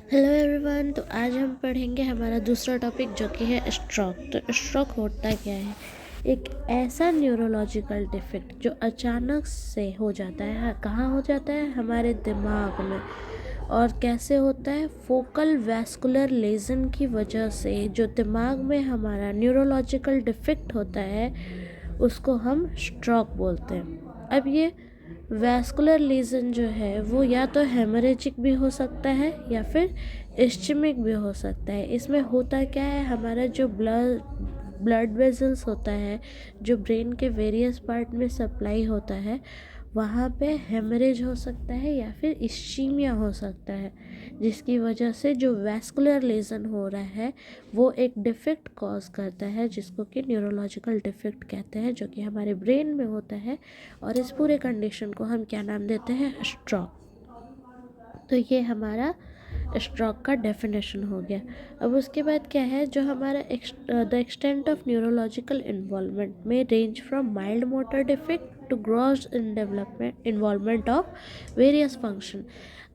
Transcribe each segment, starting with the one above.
Hello everyone. तो आज हम पढ़ेंगे हमारा दूसरा टॉपिक जो कि है स्ट्रोक। तो स्ट्रोक होता क्या है? एक ऐसा न्यूरोलॉजिकल डिफेक्ट जो अचानक से हो जाता है। कहाँ हो जाता है? हमारे दिमाग में। और कैसे होता है? फोकल वैस्कुलर लेजन की वजह से जो दिमाग में हमारा न्यूरोलॉजिकल डिफेक्ट होता है उसको हम स्ट्रोक बोलते हैं। अब ये वैस्कुलर लीजन जो है वो या तो हेमरेजिक भी हो सकता है या फिर इस्चेमिक भी हो सकता है। इसमें होता क्या है, हमारा जो ब्लड वेजल्स होता है जो ब्रेन के वेरियस पार्ट में सप्लाई होता है, वहाँ पे हेमरेज हो सकता है या फिर इस्चीमिया हो सकता है, जिसकी वजह से जो वैस्कुलर लेजन हो रहा है वो एक डिफेक्ट कॉज करता है जिसको कि न्यूरोलॉजिकल डिफेक्ट कहते हैं, जो कि हमारे ब्रेन में होता है। और इस पूरे कंडीशन को हम क्या नाम देते हैं? स्ट्रोक। तो ये हमारा स्ट्रोक का डेफिनेशन हो गया। अब उसके बाद क्या है, जो हमारा the extent of neurological involvement में range from mild motor defect to gross in development involvement of various function.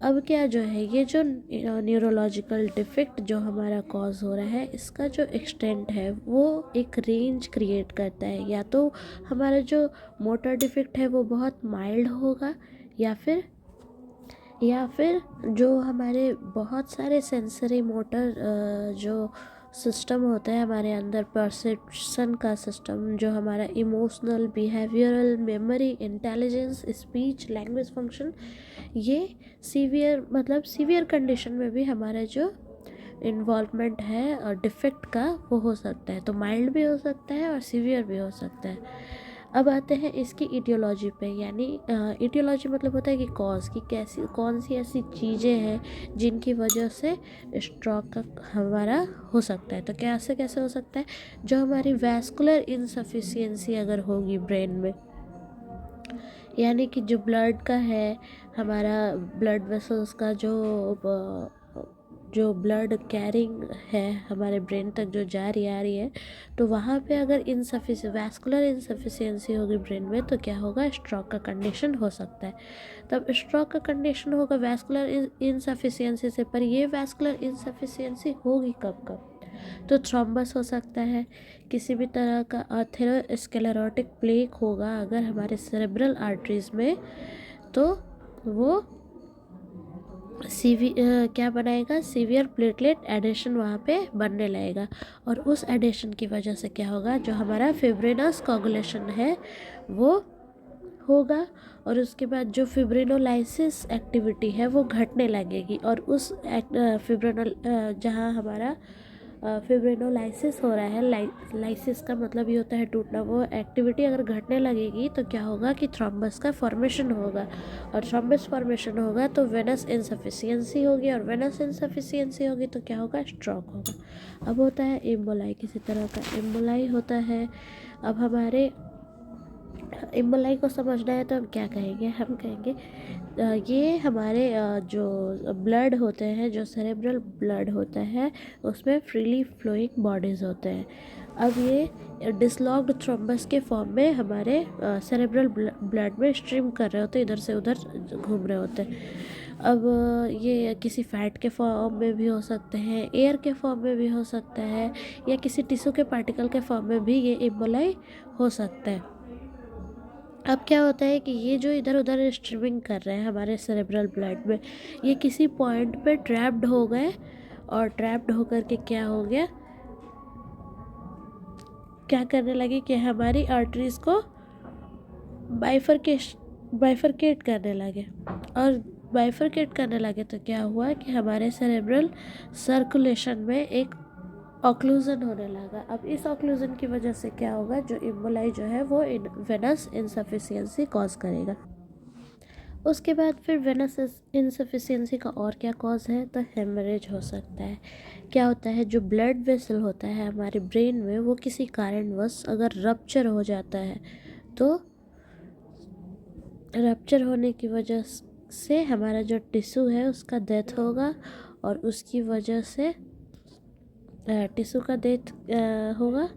अब क्या जो है, ये जो न्यूरोलॉजिकल डिफेक्ट जो हमारा कॉज हो रहा है, इसका जो एक्सटेंट है वो एक रेंज क्रिएट करता है। या तो हमारा जो मोटर डिफेक्ट है वो बहुत माइल्ड होगा, या फिर जो हमारे बहुत सारे सेंसरी मोटर जो सिस्टम होता है हमारे अंदर, परसेप्शन का सिस्टम, जो हमारा emotional, behavioural, memory, intelligence, speech, language function, ये सीवियर कंडीशन में भी हमारा जो इन्वॉल्वमेंट है और डिफेक्ट का वो हो सकता है। तो माइल्ड भी हो सकता है और सीवियर भी हो सकता है। अब आते हैं इसकी इटियोलॉजी पे, यानी इटियोलॉजी मतलब होता है कि कॉज, की कैसी कौन सी ऐसी चीज़ें हैं जिनकी वजह से स्ट्रोक का हमारा हो सकता है। तो कैसे हो सकता है? जो हमारी वैस्कुलर इनसफिशियंसी अगर होगी ब्रेन में, यानी कि जो ब्लड का है, हमारा ब्लड वेसल्स का जो ब्लड कैरिंग है हमारे ब्रेन तक जो जा रही आ रही है, तो वहाँ पे अगर वैस्कुलर इनसफिशियंसी होगी ब्रेन में तो क्या होगा? स्ट्रोक का कंडीशन हो सकता है। तब स्ट्रोक का कंडीशन होगा वैस्कुलर इनसफिशियंसी से। पर ये वैस्कुलर इनसफिशियंसी होगी कब कब? तो थ्रोम्बस हो सकता है, किसी भी तरह का अथेरोस्क्लेरोटिक प्लेक होगा अगर हमारे सेरेब्रल आर्टरीज में, तो वो क्या बनाएगा? सीवियर प्लेटलेट एडिशन वहाँ पे बनने लगेगा। और उस एडिशन की वजह से क्या होगा? जो हमारा फिब्रिनस कोगुलेशन है वो होगा, और उसके बाद जो फिब्रिनोलाइसिस एक्टिविटी है वो घटने लगेगी। और उस फिब्रिनोल जहाँ हमारा फिब्रिनोलाइसिस हो रहा है, लाइसिस का मतलब ये होता है टूटना, वो एक्टिविटी अगर घटने लगेगी तो क्या होगा कि थ्रोम्बस का फॉर्मेशन होगा। और थ्रोम्बस फॉर्मेशन होगा तो वेनस इनसफिशियंसी होगी, और वेनस इनसफिशियंसी होगी तो क्या होगा? स्ट्रोक होगा। अब होता है एम्बोलाई, किसी तरह का एम्बोलाई होता है। अब हमारे इम्बोलाई को समझना है तो हम क्या कहेंगे? हम कहेंगे ये हमारे जो ब्लड होते हैं, जो सेरेब्रल ब्लड होता है, उसमें फ्रीली फ्लोइंग बॉडीज़ होते हैं। अब ये डिसलॉक्ड थ्रोम्बस के फॉर्म में हमारे सेरेब्रल ब्लड में स्ट्रीम कर रहे होते हैं, इधर से उधर घूम रहे होते हैं। अब ये किसी फैट के फॉर्म में भी हो सकते हैं, एयर के फॉर्म में भी हो सकता है, या किसी टिश्यू के पार्टिकल के फॉर्म में भी ये इम्बोलाई हो सकता है। अब क्या होता है कि ये जो इधर उधर स्ट्रीमिंग कर रहे हैं हमारे सेरेब्रल ब्लड में, ये किसी पॉइंट पे ट्रैप्ड हो गए, और ट्रैप्ड होकर के क्या हो गया, क्या करने लगे कि हमारी आर्टरीज को बाइफरकेट करने लगे। और बाइफरकेट करने लगे तो क्या हुआ कि हमारे सेरेब्रल सर्कुलेशन में एक ऑक्लूजन होने लगा। अब इस ऑक्लूजन की वजह से क्या होगा? जो इम्बोलाई जो है वो वेनस इनसफिशियंसी कॉज करेगा। उसके बाद फिर वेनस इनसफिशियंसी का और क्या कॉज है? तो हेमरेज हो सकता है। क्या होता है, जो ब्लड वेसल होता है हमारे ब्रेन में वो किसी कारणवश अगर रप्चर हो जाता है, तो रप्चर होने की वजह से हमारा जो टिश्यू है उसका डेथ होगा, और उसकी वजह से टिश्यू का डेथ होगा।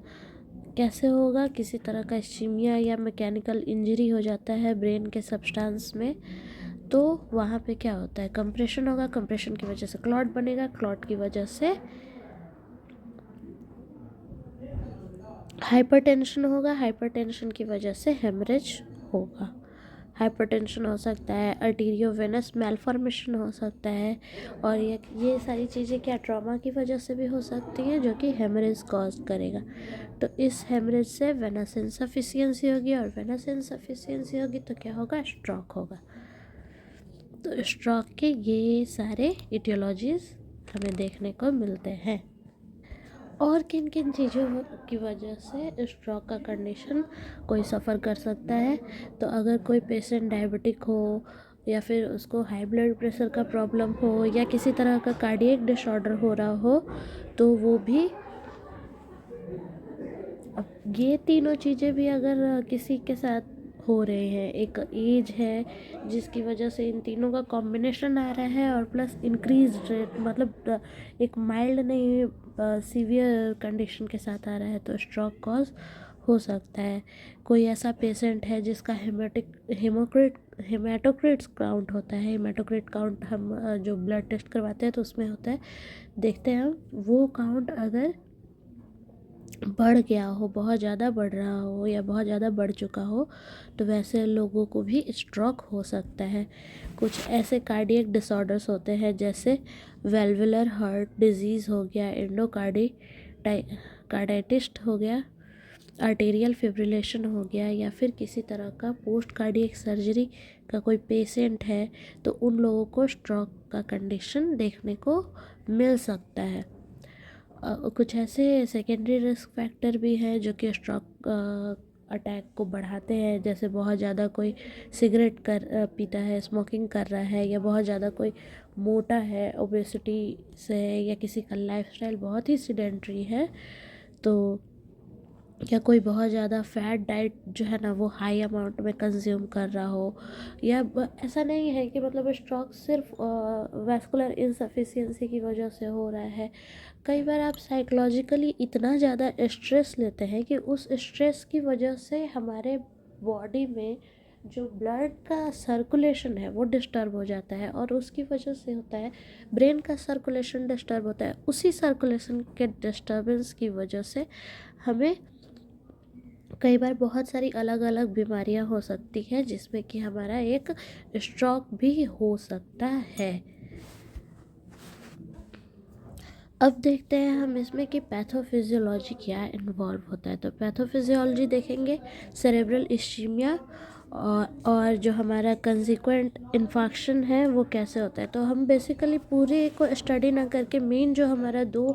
कैसे होगा? किसी तरह का इस्चीमिया या मैकेनिकल इंजरी हो जाता है ब्रेन के सब्सटेंस में, तो वहाँ पे क्या होता है, कंप्रेशन होगा, कंप्रेशन की वजह से क्लॉट बनेगा, क्लॉट की वजह से हाइपरटेंशन होगा, हाइपरटेंशन की वजह से हेमरेज होगा। हाइपरटेंशन हो सकता है, आर्टेरियोवेनस मैलफॉर्मेशन हो सकता है, और ये सारी चीज़ें क्या ट्रॉमा की वजह से भी हो सकती हैं, जो कि हेमरेज कॉज करेगा। तो इस हेमरेज से वेनस इनसफिशियंसी होगी, और वेनस इनसफिशियंसी होगी तो क्या होगा, स्ट्रोक होगा। तो स्ट्रोक के ये सारे इटियोलॉजीज हमें देखने को मिलते हैं। और किन किन चीज़ों की वजह से स्ट्रोक का कंडीशन कोई सफ़र कर सकता है, तो अगर कोई पेशेंट डायबिटिक हो, या फिर उसको हाई ब्लड प्रेशर का प्रॉब्लम हो, या किसी तरह का कार्डियक डिसऑर्डर हो रहा हो, तो वो भी, अब ये तीनों चीज़ें भी अगर किसी के साथ हो रहे हैं, एक एज है जिसकी वजह से इन तीनों का कॉम्बिनेशन आ रहा है, और प्लस इंक्रीज रेट, मतलब एक माइल्ड नहीं सीवियर कंडीशन के साथ आ रहा है, तो स्ट्रोक कॉज हो सकता है। कोई ऐसा पेशेंट है जिसका हेमाटोक्रिट्स काउंट होता है, हेमाटोक्रिट काउंट हम जो ब्लड टेस्ट करवाते हैं तो उसमें होता है, देखते हैं हम, वो काउंट अगर बढ़ गया हो, बहुत ज़्यादा बढ़ रहा हो, या बहुत ज़्यादा बढ़ चुका हो, तो वैसे लोगों को भी स्ट्रोक हो सकता है। कुछ ऐसे कार्डियक डिसऑर्डर्स होते हैं जैसे वेल्वुलर हार्ट डिजीज़ हो गया, कार्डाइटिस हो गया, आर्टेरियल फिब्रिलेशन हो गया, या फिर किसी तरह का पोस्ट कार्डियक सर्जरी का कोई पेशेंट है, तो उन लोगों को स्ट्रोक का कंडीशन देखने को मिल सकता है। कुछ ऐसे सेकेंडरी रिस्क फैक्टर भी हैं जो कि स्ट्रोक अटैक को बढ़ाते हैं, जैसे बहुत ज़्यादा कोई सिगरेट पीता है, स्मोकिंग कर रहा है, या बहुत ज़्यादा कोई मोटा है ओबेसिटी से, या किसी का लाइफस्टाइल बहुत ही सीडेंटरी है, तो या कोई बहुत ज़्यादा फैट डाइट जो है ना वो हाई अमाउंट में कंज्यूम कर रहा हो, या ऐसा नहीं है कि मतलब स्ट्रोक सिर्फ वैस्कुलर इनसफिशियंसी की वजह से हो रहा है। कई बार आप साइकोलॉजिकली इतना ज़्यादा स्ट्रेस लेते हैं कि उस स्ट्रेस की वजह से हमारे बॉडी में जो ब्लड का सर्कुलेशन है वो डिस्टर्ब हो जाता है, और उसकी वजह से होता है ब्रेन का सर्कुलेशन डिस्टर्ब होता है। उसी सर्कुलेशन के डिस्टर्बेंस की वजह से हमें कई बार बहुत सारी अलग अलग बीमारियां हो सकती हैं, जिसमें कि हमारा एक स्ट्रोक भी हो सकता है। अब देखते हैं हम इसमें कि पैथोफिजियोलॉजी क्या इन्वॉल्व होता है। तो पैथोफिजियोलॉजी देखेंगे, सेरेब्रल इस्कीमिया और जो हमारा कंसिक्वेंट इन्फाक्शन है वो कैसे होता है। तो हम बेसिकली पूरे को स्टडी ना करके मेन जो हमारा दो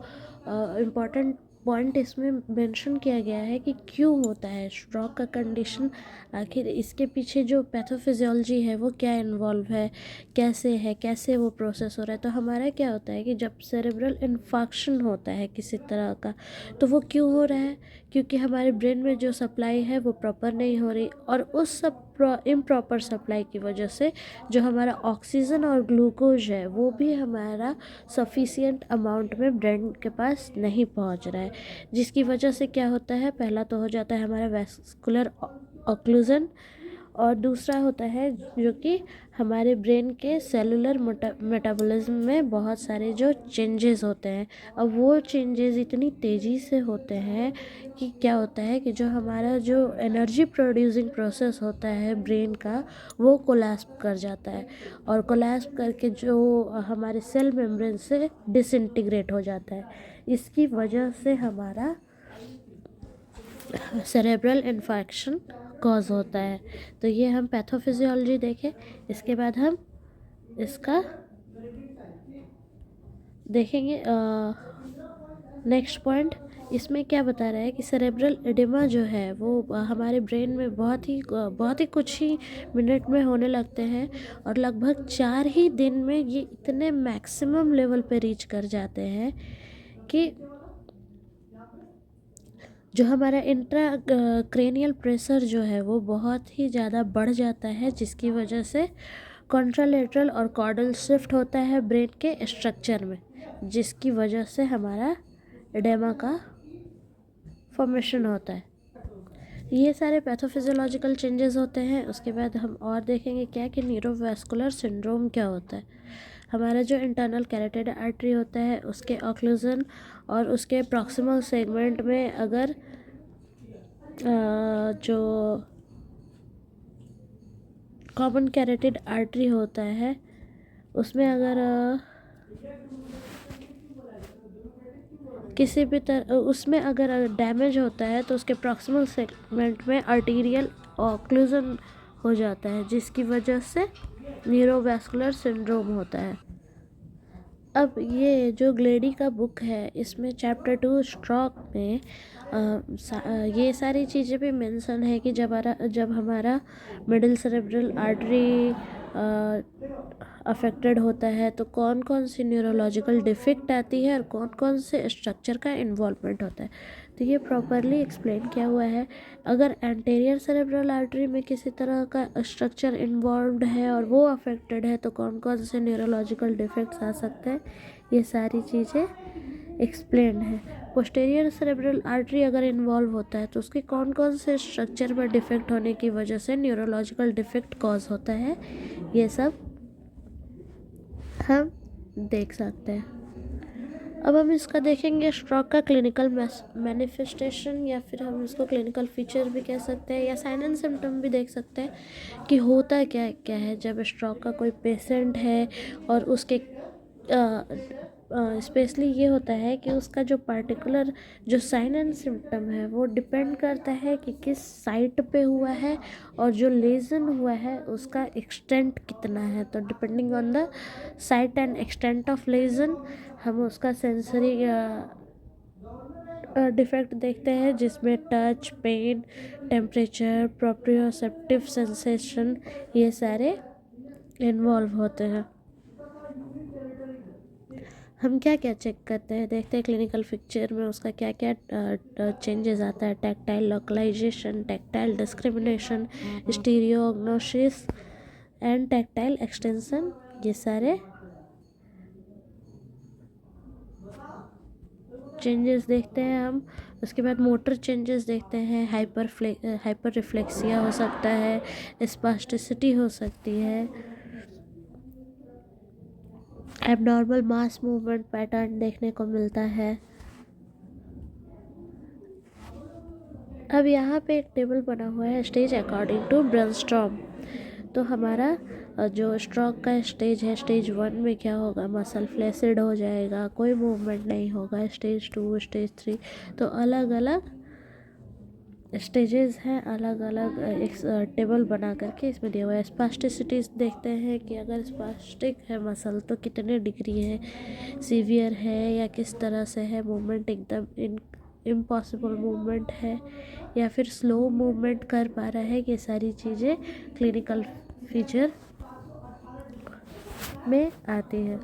इम्पॉर्टेंट पॉइंट इसमें मेंशन किया गया है कि क्यों होता है स्ट्रोक का कंडीशन, आखिर इसके पीछे जो पैथोफिजियोलॉजी है वो क्या इन्वॉल्व है, कैसे वो प्रोसेस हो रहा है। तो हमारा क्या होता है कि जब सेरेब्रल इन्फाक्शन होता है किसी तरह का, तो वो क्यों हो रहा है, क्योंकि हमारे ब्रेन में जो सप्लाई है वो प्रॉपर नहीं हो रही, और उस सब इम्प्रॉपर सप्लाई की वजह से जो हमारा ऑक्सीजन और ग्लूकोज है वो भी हमारा सफिशिएंट अमाउंट में ब्रेन के पास नहीं पहुंच रहा है, जिसकी वजह से क्या होता है, पहला तो हो जाता है हमारा वैस्कुलर ऑक्लूजन, और दूसरा होता है जो कि हमारे ब्रेन के सेलुलर मेटाबॉलिज्म में बहुत सारे जो चेंजेस होते हैं। अब वो चेंजेस इतनी तेज़ी से होते हैं कि क्या होता है कि जो हमारा जो एनर्जी प्रोड्यूसिंग प्रोसेस होता है ब्रेन का, वो कोलैप्स कर जाता है, और कोलैप्स करके जो हमारे सेल मेम्ब्रेन से डिसइंटीग्रेट हो जाता है। इसकी वजह से हमारा सेरेब्रल इन्फेक्शन कॉज होता है। तो ये हम पैथोफिजियोलॉजी देखें। इसके बाद हम इसका देखेंगे नेक्स्ट पॉइंट। इसमें क्या बता रहा है कि सेरेब्रल एडिमा जो है वो हमारे ब्रेन में बहुत ही कुछ ही मिनट में होने लगते हैं, और लगभग 4 ही दिन में ये इतने मैक्सिमम लेवल पे रीच कर जाते हैं कि जो हमारा इंट्रा क्रेनियल प्रेशर जो है वो बहुत ही ज़्यादा बढ़ जाता है, जिसकी वजह से कॉन्ट्रालेटरल और कॉर्डल शिफ्ट होता है ब्रेन के स्ट्रक्चर में, जिसकी वजह से हमारा एडेमा का फॉर्मेशन होता है। ये सारे पैथोफिजियोलॉजिकल चेंजेस होते हैं। उसके बाद हम और देखेंगे क्या कि न्यूरोवास्कुलर सिंड्रोम क्या होता है। हमारा जो इंटरनल कैरोटिड आर्टरी होता है उसके ऑक्लूजन और उसके प्रॉक्सिमल सेगमेंट में अगर जो कॉमन कैरोटिड आर्टरी होता है उसमें अगर किसी भी तरह उसमें अगर डैमेज होता है तो उसके प्रॉक्सिमल सेगमेंट में आर्टीरियल ऑक्लूजन हो जाता है, जिसकी वजह से न्यूरोवास्कुलर सिंड्रोम होता है। अब ये जो ग्लेडी का बुक है इसमें चैप्टर 2 स्ट्रोक में ये सारी चीज़ें भी मेंशन है कि जब हमारा मिडिल सेरेब्रल आर्टरी अफेक्टेड होता है तो कौन कौन सी न्यूरोलॉजिकल डिफेक्ट आती है और कौन कौन से स्ट्रक्चर का इन्वॉल्वमेंट होता है। तो ये प्रॉपरली एक्सप्लेन किया हुआ है। अगर एंटीरियर सेरेब्रल आर्टरी में किसी तरह का स्ट्रक्चर इन्वॉल्व्ड है और वो अफेक्टेड है तो कौन कौन से न्यूरोलॉजिकल डिफेक्ट्स आ सकते हैं, ये सारी चीज़ें एक्सप्लेन है। पोस्टीरियर सेरेब्रल आर्टरी अगर इन्वॉल्व होता है तो उसके कौन कौन से स्ट्रक्चर में डिफेक्ट होने की वजह से न्यूरोलॉजिकल डिफेक्ट कॉज होता है, ये सब हम देख सकते हैं। अब हम इसका देखेंगे स्ट्रोक का क्लिनिकल मैनिफेस्टेशन, या फिर हम इसको क्लिनिकल फीचर भी कह सकते हैं या साइन एंड सिम्टम भी देख सकते हैं कि होता क्या क्या है जब स्ट्रोक का कोई पेशेंट है। और उसके स्पेशली ये होता है कि उसका जो पर्टिकुलर जो साइन एंड सिम्टम है वो डिपेंड करता है कि किस साइट पे हुआ है और जो लेज़न हुआ है उसका एक्सटेंट कितना है। तो depending on the site and extent of lesion हम उसका सेंसरी डिफेक्ट देखते हैं, जिसमें touch, pain, temperature, proprioceptive sensation ये सारे इन्वॉल्व होते हैं। हम क्या क्या चेक करते हैं, देखते हैं क्लिनिकल पिक्चर में उसका क्या क्या चेंजेस आता है। Tactile localisation, tactile discrimination, stereognosis and tactile extension, ये सारे चेंजेस देखते हैं हम। उसके बाद मोटर चेंजेस देखते हैं। हाइपर रिफ्लेक्सिया हो सकता है, स्पास्टिसिटी हो सकती है, एबनॉर्मल मास मूवमेंट पैटर्न देखने को मिलता है। अब यहाँ पे एक टेबल बना हुआ है स्टेज अकॉर्डिंग टू ब्रेनस्टॉर्म। तो हमारा जो स्ट्रोक का स्टेज है, स्टेज 1 में क्या होगा, मसल फ्लैसिड हो जाएगा, कोई मूवमेंट नहीं होगा। स्टेज 2, स्टेज 3, तो अलग अलग स्टेजेस हैं, अलग अलग एक टेबल बना करके इसमें दिया हुआ है। स्पास्टिसिटीज देखते हैं कि अगर स्पास्टिक है मसल तो कितने डिग्री है, सीवियर है या किस तरह से है, मूवमेंट एकदम इम्पॉसिबल मूवमेंट है या फिर स्लो मूवमेंट कर पा रहा है। ये सारी चीज़ें क्लिनिकल फीचर में आती है।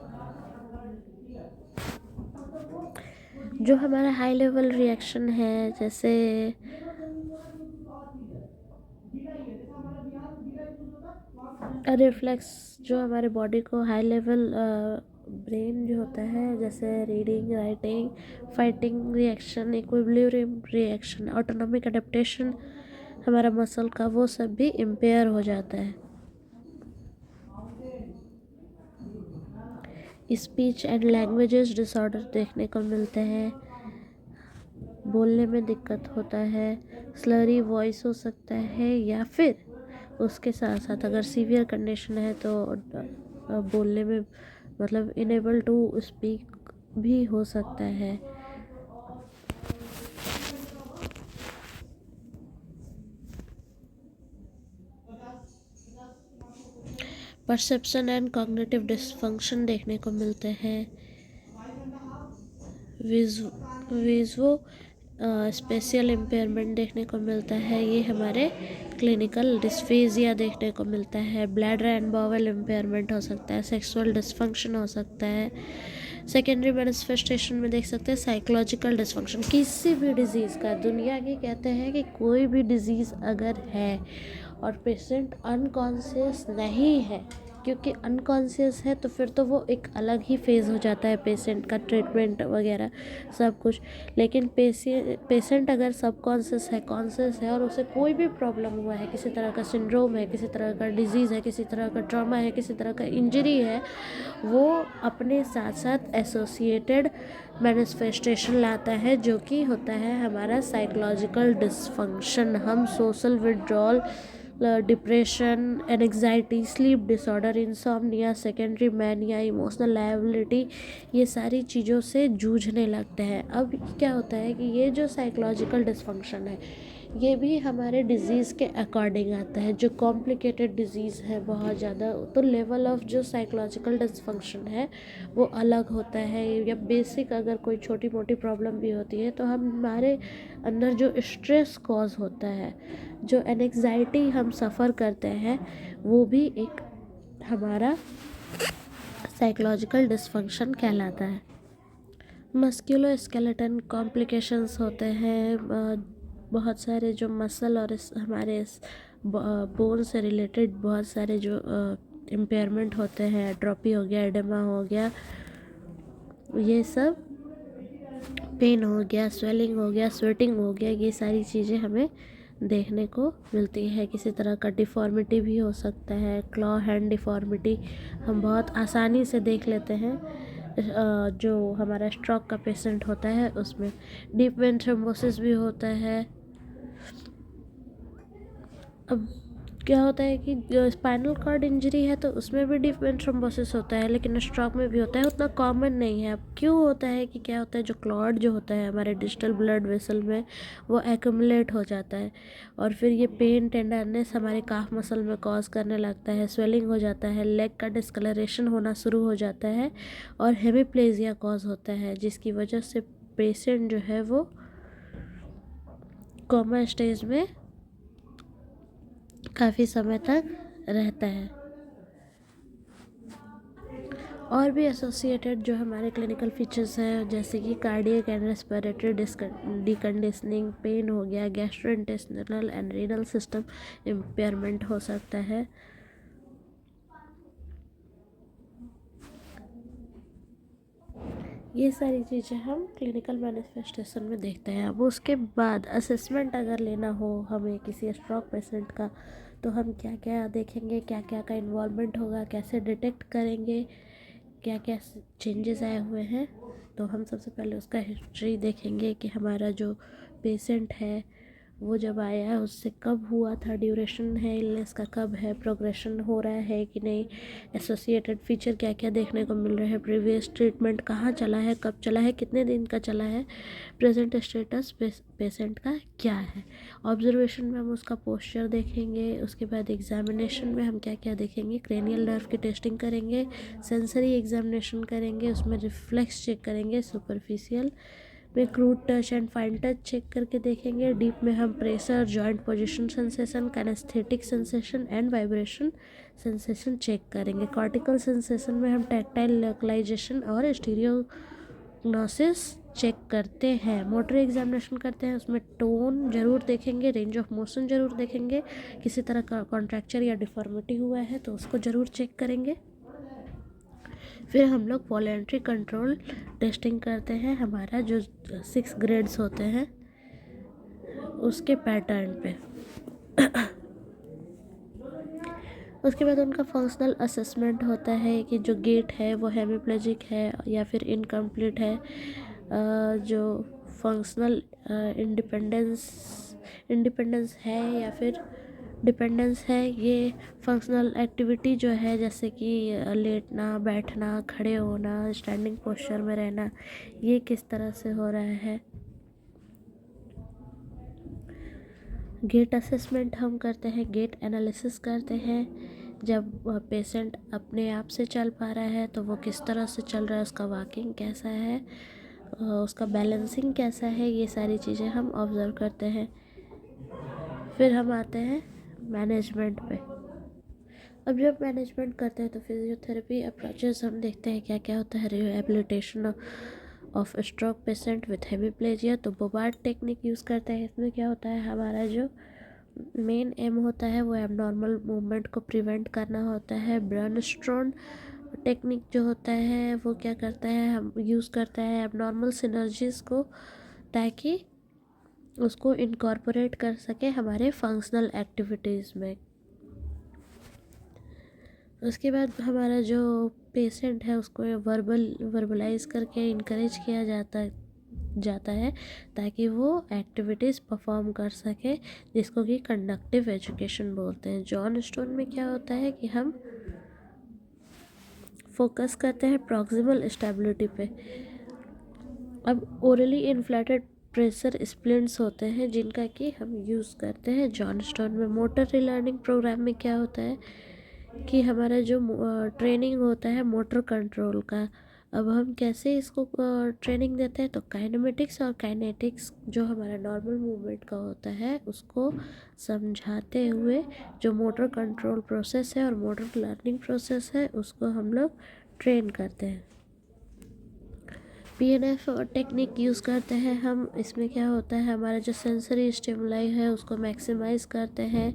जो हमारा हाई लेवल रिएक्शन है, जैसे रिफ्लेक्स जो हमारे बॉडी को हाई लेवल ब्रेन जो होता है, जैसे reading, writing, fighting reaction, equilibrium reaction, autonomic adaptation हमारा मसल का, वो सब भी इम्पेयर हो जाता है। स्पीच एंड लैंग्वेजेस डिसऑर्डर देखने को मिलते हैं, बोलने में दिक्कत होता है, स्लरी वॉइस हो सकता है, या फिर उसके साथ साथ अगर सीवियर कंडीशन है तो बोलने में मतलब इनेबल टू स्पीक भी हो सकता है। परसेप्शन एंड कॉग्निटिव डिसफंक्शन देखने को मिलते हैं। विजुअल स्पेशियल इम्पेयरमेंट देखने को मिलता है, ये हमारे क्लिनिकल डिस्फेजिया देखने को मिलता है। ब्लैडर एंड बाउल इम्पेयरमेंट हो सकता है, सेक्सुअल डिसफंक्शन हो सकता है। सेकेंडरी मैनिफेस्टेशन में देख सकते हैं साइकोलॉजिकल डिसफंक्शन। किसी भी डिजीज़ का, दुनिया के कहते हैं कि कोई भी डिजीज़ अगर है और पेशेंट अनकॉन्शियस नहीं है क्योंकि अनकॉन्शियस है तो फिर तो वो एक अलग ही फेज़ हो जाता है पेशेंट का, ट्रीटमेंट वगैरह सब कुछ। लेकिन पेशेंट अगर सब कॉन्शियस है और उसे कोई भी प्रॉब्लम हुआ है, किसी तरह का सिंड्रोम है, किसी तरह का डिजीज़ है, किसी तरह का ट्रॉमा है, किसी तरह का इंजरी है, वो अपने साथ साथ एसोसिएटेड मैनिफेस्टेशन लाता है, जो कि होता है हमारा साइकोलॉजिकल डिसफंक्शन। हम social withdrawal, depression, anxiety, sleep disorder, insomnia, secondary mania, emotional liability, ये सारी चीज़ों से जूझने लगते हैं। अब क्या होता है कि ये जो साइकोलॉजिकल डिसफंक्शन है, ये भी हमारे डिज़ीज़ के अकॉर्डिंग आता है। जो कॉम्प्लिकेटेड डिज़ीज़ है बहुत ज़्यादा, तो लेवल ऑफ जो साइकोलॉजिकल डिसफंक्शन है वो अलग होता है। या बेसिक अगर कोई छोटी मोटी प्रॉब्लम भी होती है तो हमारे अंदर जो स्ट्रेस कॉज होता है, जो एंग्जाइटी हम सफ़र करते हैं, वो भी एक हमारा साइकोलॉजिकल डिसफंक्शन कहलाता है। मस्कुलो स्केलेटन कॉम्प्लिकेशंस होते हैं, बहुत सारे जो मसल और हमारे बोन से रिलेटेड बहुत सारे जो इम्पेयरमेंट होते हैं, एट्रोपी हो गया, एडेमा हो गया, ये सब, पेन हो गया, स्वेलिंग हो गया, स्वेटिंग हो गया, ये सारी चीज़ें हमें देखने को मिलती है। किसी तरह का डिफ़ॉर्मिटी भी हो सकता है, क्लॉ हैंड डिफ़ॉर्मिटी हम बहुत आसानी से देख लेते हैं जो हमारा स्ट्रोक का पेशेंट होता है उसमें। डीप वेन थ्रोम्बोसिस भी होता है। अब क्या होता है कि स्पाइनल कॉर्ड इंजरी है तो उसमें भी डीप वेन थ्रोम्बोसिस होता है, लेकिन स्ट्रोक में भी होता है, उतना कॉमन नहीं है। अब क्यों होता है कि क्या होता है, जो क्लॉट जो होता है हमारे डिस्टल ब्लड वेसल में, वो एक्यूमुलेट हो जाता है और फिर ये पेन टेंडरनेस हमारे काफ मसल में कॉज करने लगता है, स्वेलिंग हो जाता है, लेग का डिस्कलरेशन होना शुरू हो जाता है और हेमिप्लेजिया कॉज होता है, जिसकी वजह से पेशेंट जो है वो कोमा स्टेज में काफ़ी समय तक रहता है। और भी एसोसिएटेड जो हमारे क्लिनिकल फीचर्स हैं, जैसे कि कार्डियक एंड रेस्पिरेटरी डिकंडीशनिंग, पेन हो गया, gastrointestinal and renal system impairment हो सकता है। ये सारी चीज़ें हम क्लिनिकल मैनिफेस्टेशन में देखते हैं। अब उसके बाद असेसमेंट अगर लेना हो हमें किसी स्ट्रोक पेशेंट का, तो हम क्या क्या देखेंगे, क्या क्या का इन्वॉल्वमेंट होगा, कैसे डिटेक्ट करेंगे, क्या क्या चेंजेस आए हुए हैं। तो हम सबसे पहले उसका हिस्ट्री देखेंगे कि हमारा जो पेशेंट है वो जब आया है उससे कब हुआ था, ड्यूरेशन है इलनेस का कब है, प्रोग्रेशन हो रहा है कि नहीं, एसोसिएटेड फीचर क्या क्या देखने को मिल रहे हैं, प्रीवियस ट्रीटमेंट कहाँ चला है, कब चला है, कितने दिन का चला है, प्रेजेंट स्टेटस पेशेंट का क्या है। ऑब्जर्वेशन में हम उसका पोस्चर देखेंगे। उसके बाद एग्जामिनेशन में हम क्या क्या देखेंगे, क्रेनियल नर्व की टेस्टिंग करेंगे, सेंसरी एग्जामिनेशन करेंगे, उसमें रिफ्लेक्स चेक करेंगे, सुपरफिशियल में crude touch and fine touch check करके देखेंगे, डीप में हम pressure, joint position sensation, kinesthetic sensation and vibration sensation check करेंगे। कॉर्टिकल सेंसेशन में हम टैक्टाइल लोकलाइजेशन और स्टीरियोग्नोसिस चेक करते हैं। मोटर एग्जामिनेशन करते हैं, उसमें टोन जरूर देखेंगे, रेंज ऑफ मोशन जरूर देखेंगे, किसी तरह का कॉन्ट्रैक्चर या डिफॉर्मिटी हुआ है तो उसको ज़रूर चेक करेंगे। फिर हम लोग वॉलेंट्री कंट्रोल टेस्टिंग करते हैं, हमारा जो 6 ग्रेड्स होते हैं उसके पैटर्न पे। उसके बाद उनका फंक्शनल असेसमेंट होता है कि जो गेट है वो हेमिप्लेजिक है या फिर इनकम्प्लीट है, जो फंक्शनल इंडिपेंडेंस है या फिर डिपेंडेंस है। ये फंक्शनल एक्टिविटी जो है, जैसे कि लेटना, बैठना, खड़े होना, स्टैंडिंग पोस्चर में रहना, ये किस तरह से हो रहा है। गेट असेसमेंट हम करते हैं, गेट एनालिसिस करते हैं। जब पेशेंट अपने आप से चल पा रहा है तो वो किस तरह से चल रहा है, उसका वॉकिंग कैसा है, उसका बैलेंसिंग कैसा है, ये सारी चीज़ें हम ऑब्ज़र्व करते हैं। फिर हम आते हैं मैनेजमेंट पे। अब जब मैनेजमेंट करते हैं तो फिजियोथेरेपी अप्रोचेस हम देखते हैं क्या क्या होता है। Rehabilitation of stroke patient with hemiplegia, तो बोबार्ड टेक्निक यूज़ करते हैं। इसमें क्या होता है, हमारा जो मेन एम होता है वो एबनॉर्मल मूवमेंट को प्रिवेंट करना होता है। ब्रनस्टोन टेक्निक जो होता है वो क्या करता है, हम यूज़ करता है एबनॉर्मल सिनर्जीज को, ताकि उसको इनकॉर्पोरेट कर सके हमारे फंक्शनल एक्टिविटीज़ में। उसके बाद हमारा जो पेशेंट है उसको वर्बलाइज करके इनकरेज किया जाता है ताकि वो एक्टिविटीज़ परफॉर्म कर सके, जिसको कि कंडक्टिव एजुकेशन बोलते हैं। जॉन स्टोन में क्या होता है कि हम फोकस करते हैं प्रॉक्सिमल स्टेबिलिटी पे। अब ओरली इन्फ्लेटेड प्रेशर स्प्लिंट्स होते हैं जिनका कि हम यूज़ करते हैं जॉन स्टोन में। मोटर रीलर्निंग प्रोग्राम में क्या होता है कि हमारा जो ट्रेनिंग होता है मोटर कंट्रोल का, अब हम कैसे इसको ट्रेनिंग देते हैं, तो काइनेमेटिक्स और काइनेटिक्स जो हमारा नॉर्मल मूवमेंट का होता है उसको समझाते हुए जो मोटर कंट्रोल प्रोसेस है और मोटर लर्निंग प्रोसेस है उसको हम लोग ट्रेन करते हैं। PNF टेक्निक यूज़ करते हैं हम। इसमें क्या होता है, हमारा जो सेंसरी स्टिमुलाई है उसको मैक्सिमाइज करते हैं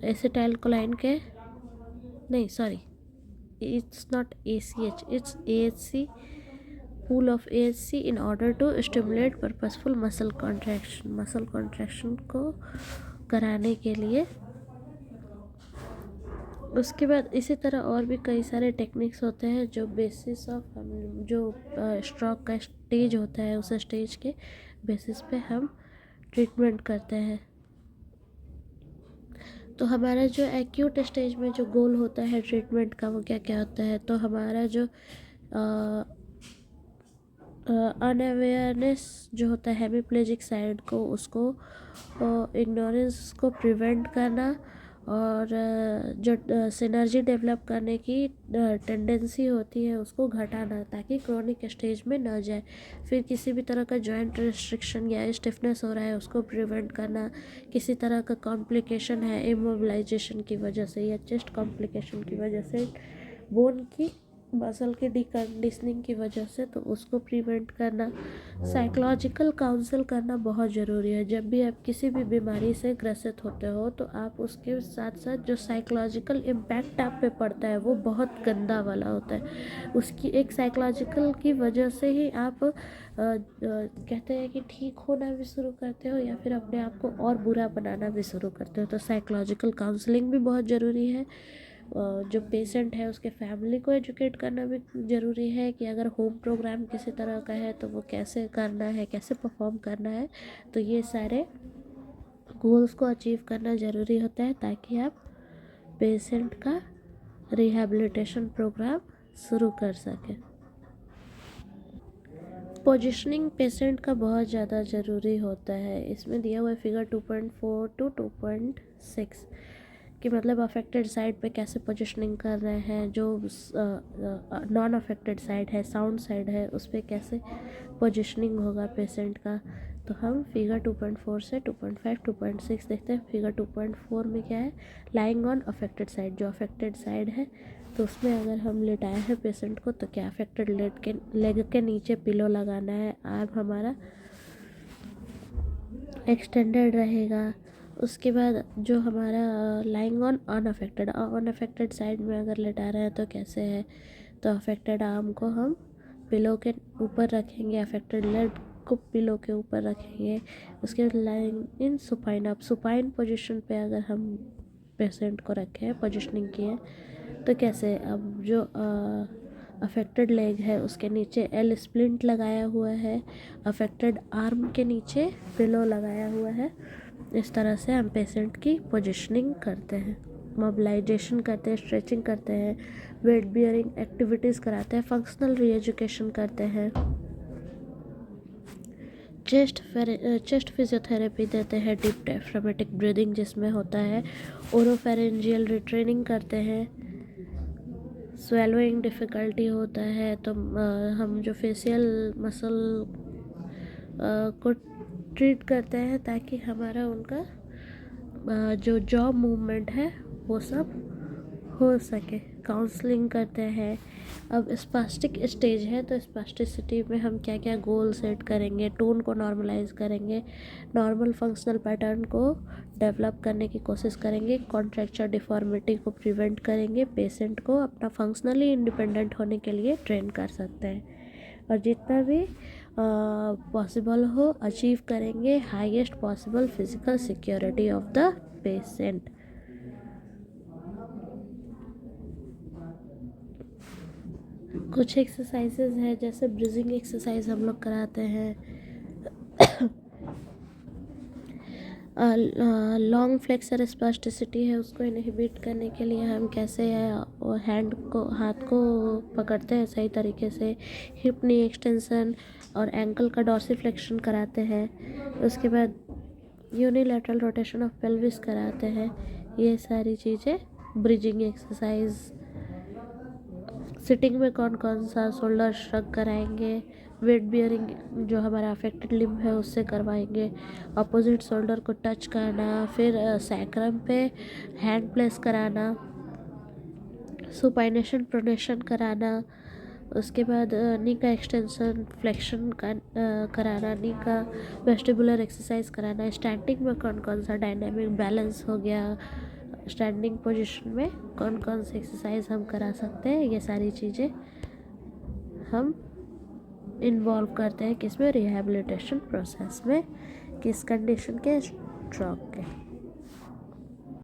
एसिटाइलकोलाइन के, नहीं sorry, it's not ACH, it's AHC, pool of AHC in order to stimulate purposeful muscle contraction को कराने के लिए। उसके बाद इसी तरह और भी कई सारे टेक्निक्स होते हैं जो बेसिस ऑफ जो स्ट्रोक का स्टेज होता है उस स्टेज के बेसिस पे हम ट्रीटमेंट करते हैं। तो हमारा जो एक्यूट स्टेज में जो गोल होता है ट्रीटमेंट का वो क्या क्या होता है, तो हमारा जो अनअवेयरनेस जो होता है हेमीप्लेजिक साइड को, उसको इग्नोरेंस को प्रिवेंट करना, और जो सिनर्जी डेवलप करने की टेंडेंसी होती है उसको घटाना ताकि क्रोनिक स्टेज में न जाए। फिर किसी भी तरह का जॉइंट रिस्ट्रिक्शन या स्टिफनेस हो रहा है उसको प्रिवेंट करना। किसी तरह का कॉम्प्लिकेशन है इमोबिलाइजेशन की वजह से या चेस्ट कॉम्प्लिकेशन की वजह से, बोन की मसल की डिकंडीशनिंग की वजह से, तो उसको प्रिवेंट करना। साइकोलॉजिकल काउंसल करना बहुत ज़रूरी है। जब भी आप किसी भी बीमारी से ग्रसित होते हो तो आप उसके साथ साथ जो साइकोलॉजिकल इम्पैक्ट आप पे पड़ता है वो बहुत गंदा वाला होता है। उसकी एक साइकोलॉजिकल की वजह से ही आप कहते हैं कि ठीक होना भी शुरू करते हो या फिर अपने आप को और बुरा बनाना भी शुरू करते हो। तो साइकोलॉजिकल काउंसलिंग भी बहुत ज़रूरी है। जो पेशेंट है उसके फैमिली को एजुकेट करना भी ज़रूरी है कि अगर होम प्रोग्राम किसी तरह का है तो वो कैसे करना है, कैसे परफॉर्म करना है। तो ये सारे गोल्स को अचीव करना ज़रूरी होता है ताकि आप पेशेंट का रिहैबिलिटेशन प्रोग्राम शुरू कर सकें। पोजीशनिंग पेशेंट का बहुत ज़्यादा ज़रूरी होता है। इसमें दिया हुआ है फिगर 2.4 to 2.6 कि मतलब अफेक्टेड साइड पे कैसे पोजीशनिंग कर रहे हैं, जो नॉन अफेक्टेड साइड है, साउंड साइड है, उस पर कैसे पोजीशनिंग होगा पेशेंट का। तो हम फिगर 2.4 से 2.5 2.6 देखते हैं। फिगर 2.4 में क्या है, लाइंग ऑन अफेक्टेड साइड, जो अफेक्टेड साइड है तो उसमें अगर हम लेटाए हैं पेशेंट को तो क्या अफेक्टेड लेग के नीचे पिलो लगाना है, आर्म हमारा एक्सटेंडेड रहेगा। उसके बाद जो हमारा लाइंग ऑन अनअफेक्टेड साइड में अगर लेटा रहे हैं तो कैसे है, तो अफेक्टेड आर्म को हम पिलो के ऊपर रखेंगे, अफेक्टेड लेग को पिलो के ऊपर रखेंगे। उसके बाद लाइंग इन सुपाइन, अब सुपाइन पोजीशन पे अगर हम पेशेंट को रखे हैं, पोजीशनिंग किए तो कैसे, अब जो अफेक्टेड लेग है उसके नीचे एल स्प्लिंट लगाया हुआ है, अफेक्टेड आर्म के नीचे पिलो लगाया हुआ है। इस तरह से हम पेशेंट की पोजीशनिंग करते हैं, मोबिलाइजेशन करते हैं, स्ट्रेचिंग करते हैं, वेट बियरिंग एक्टिविटीज़ कराते हैं, फंक्शनल रीएजुकेशन करते हैं, चेस्ट फिजियोथेरेपी देते हैं, डीप डायफ्रामेटिक ब्रीदिंग जिसमें होता है, ओरोफेरेंजियल रिट्रेनिंग करते हैं। स्वेलोइंग डिफ़िकल्टी होता है तो हम जो फेशियल मसल को ट्रीट करते हैं ताकि हमारा उनका जो जॉ मूवमेंट है वो सब हो सके काउंसलिंग करते हैं। अब स्पास्टिक स्टेज है तो स्पास्टिसिटी में हम क्या क्या गोल सेट करेंगे, टोन को नॉर्मलाइज करेंगे, नॉर्मल फंक्शनल पैटर्न को डेवलप करने की कोशिश करेंगे, कॉन्ट्रैक्चर डिफॉर्मिटी को प्रिवेंट करेंगे, पेशेंट को अपना फंक्शनली इंडिपेंडेंट होने के लिए ट्रेन कर सकते हैं और जितना भी पॉसिबल हो अचीव करेंगे highest possible physical security of the patient. कुछ एक्सरसाइजेज है जैसे ब्रीजिंग एक्सरसाइज हम लोग कराते हैं। लॉन्ग फ्लेक्सर स्पास्टिसिटी है उसको इनहिबिट करने के लिए हम कैसे हाथ को पकड़ते हैं सही तरीके से, हिप नी एक्सटेंशन और एंकल का डॉर्सिफ्लेक्शन कराते हैं। उसके बाद यूनिलैटरल रोटेशन ऑफ पेल्विस कराते हैं। ये सारी चीज़ें ब्रिजिंग एक्सरसाइज। सिटिंग में कौन कौन सा शोल्डर श्रग कराएंगे, वेट बियरिंग जो हमारा अफेक्टेड लिम्ब है उससे करवाएंगे, अपोजिट शोल्डर को टच करना, फिर सैक्रम पे हैंड प्लेस कराना, सुपाइनेशन प्रोनेशन कराना, उसके बाद नी का एक्सटेंशन फ्लेक्शन कराना, नी का वेस्टिबुलर एक्सरसाइज कराना, स्टैंडिंग में कौन कौन सा डायनामिक बैलेंस हो गया, स्टैंडिंग पोजीशन में कौन कौन सी एक्सरसाइज हम करा सकते हैं, ये सारी चीज़ें हम इन्वॉल्व करते हैं किसमें, रिहैबिलिटेशन प्रोसेस में, किस कंडीशन के, स्ट्रोक के।